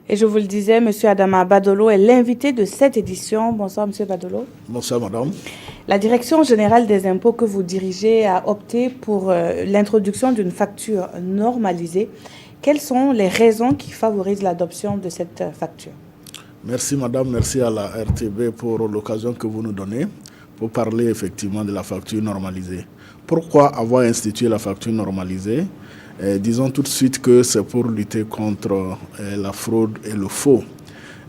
Et je vous le disais, M. Adama Badolo est l'invité de cette édition. Bonsoir, M. Badolo. Bonsoir, madame. La Direction générale des impôts que vous dirigez a opté pour l'introduction d'une facture normalisée. Quelles sont les raisons qui favorisent l'adoption de cette facture? Merci, madame. Merci à la RTB pour l'occasion que vous nous donnez pour parler effectivement de la facture normalisée. Pourquoi avoir institué la facture normalisée? Disons tout de suite que c'est pour lutter contre la fraude et le faux.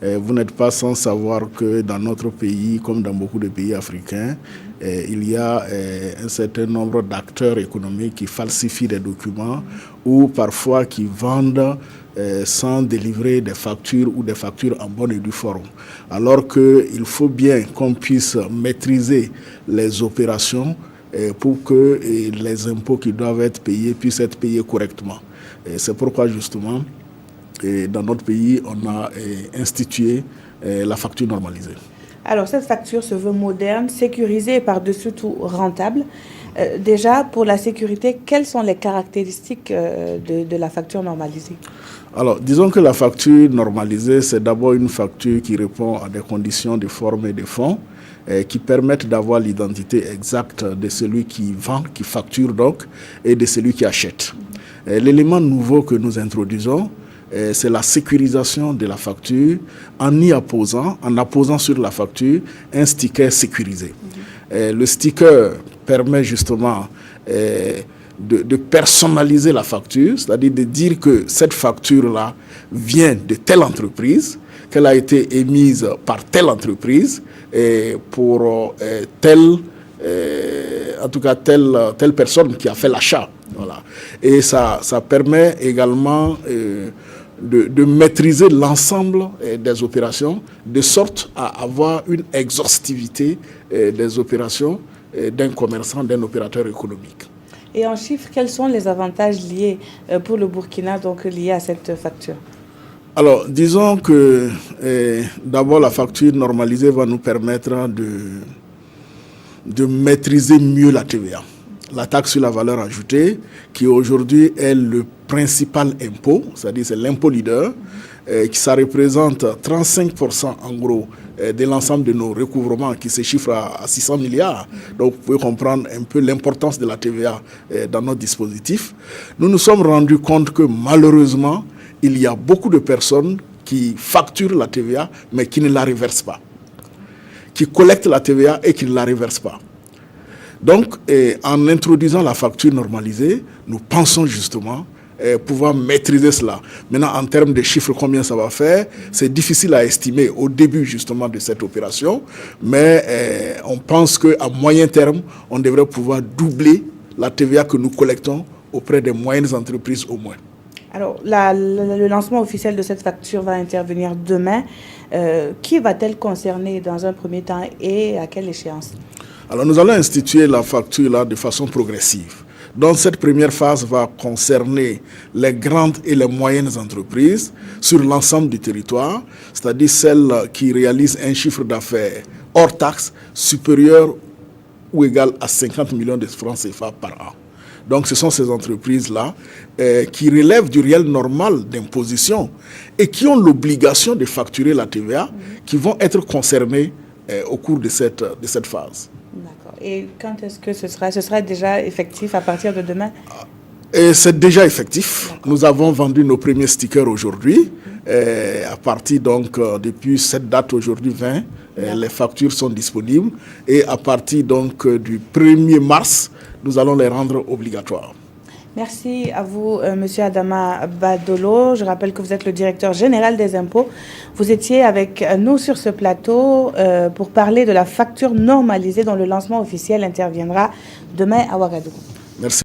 Vous n'êtes pas sans savoir que dans notre pays, comme dans beaucoup de pays africains, il y a un certain nombre d'acteurs économiques qui falsifient des documents ou parfois qui vendent sans délivrer des factures ou des factures en bonne et due forme. Alors qu'il faut bien qu'on puisse maîtriser les opérations pour que les impôts qui doivent être payés puissent être payés correctement. C'est pourquoi justement, dans notre pays, on a institué la facture normalisée. Alors, cette facture se veut moderne, sécurisée et par-dessus tout rentable. Déjà, pour la sécurité, quelles sont les caractéristiques de la facture normalisée? Alors, disons que la facture normalisée, c'est d'abord une facture qui répond à des conditions de forme et de fond qui permettent d'avoir l'identité exacte de celui qui vend, qui facture donc, et de celui qui achète. L'élément nouveau que nous introduisons, c'est la sécurisation de la facture en apposant sur la facture un sticker sécurisé. Le sticker permet justement de personnaliser la facture, c'est-à-dire de dire que cette facture-là vient de telle entreprise, qu'elle a été émise par telle entreprise et pour telle personne qui a fait l'achat. Voilà. Et ça permet également de maîtriser l'ensemble des opérations, de sorte à avoir une exhaustivité des opérations d'un commerçant, d'un opérateur économique. Et en chiffres, quels sont les avantages liés pour le Burkina, donc liés à cette facture? Alors, disons que d'abord la facture normalisée va nous permettre de maîtriser mieux la TVA. La taxe sur la valeur ajoutée, qui aujourd'hui est le principal impôt, c'est-à-dire c'est l'impôt leader, qui ça représente 35% en gros de l'ensemble de nos recouvrements qui se chiffrent à 600 milliards. Donc vous pouvez comprendre un peu l'importance de la TVA dans notre dispositif. Nous nous sommes rendus compte que malheureusement, il y a beaucoup de personnes qui facturent la TVA mais qui ne la reversent pas, qui collectent la TVA et qui ne la reversent pas. Donc, en introduisant la facture normalisée, nous pensons justement pouvoir maîtriser cela. Maintenant, en termes de chiffres, combien ça va faire, c'est difficile à estimer au début justement de cette opération, mais on pense qu'à moyen terme, on devrait pouvoir doubler la TVA que nous collectons auprès des moyennes entreprises au moins. Alors, le lancement officiel de cette facture va intervenir demain. Qui va-t-elle concerner dans un premier temps et à quelle échéance? Alors, nous allons instituer la facture là de façon progressive. Donc, cette première phase va concerner les grandes et les moyennes entreprises sur l'ensemble du territoire, c'est-à-dire celles qui réalisent un chiffre d'affaires hors taxe supérieur ou égal à 50 millions de francs CFA par an. Donc, ce sont ces entreprises-là qui relèvent du réel normal d'imposition et qui ont l'obligation de facturer la TVA qui vont être concernées au cours de cette phase. D'accord. Et quand est-ce que ce sera déjà effectif à partir de demain? C'est déjà effectif. Nous avons vendu nos premiers stickers aujourd'hui. À partir donc, depuis cette date aujourd'hui 20, les factures sont disponibles. Et à partir donc du 1er mars, nous allons les rendre obligatoires. Merci à vous, M. Adama Badolo. Je rappelle que vous êtes le directeur général des impôts. Vous étiez avec nous sur ce plateau pour parler de la facture normalisée dont le lancement officiel interviendra demain à Ouagadougou. Merci.